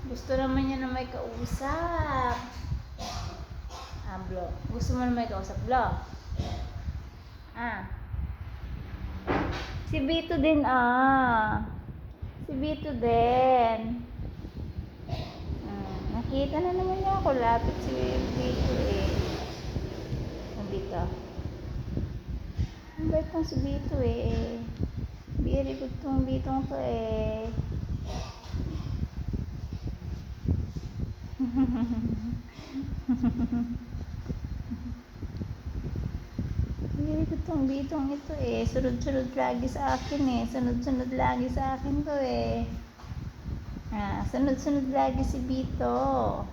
Gusto naman niya na may kausap. Blo. Gusto mo na may kausap, Blo? Si Bito din, Si Bito din. Nakita na naman niya ako. Lapit si Bito eh. Ang Bito. Ang bait tong si Bito eh. Very good tong Bitong to eh. Very good tong Bitong ito eh. Sunod-sunod lagi sa akin eh. Sunod-sunod lagi sa akin to eh. Sunod-sunod lagi si Bito.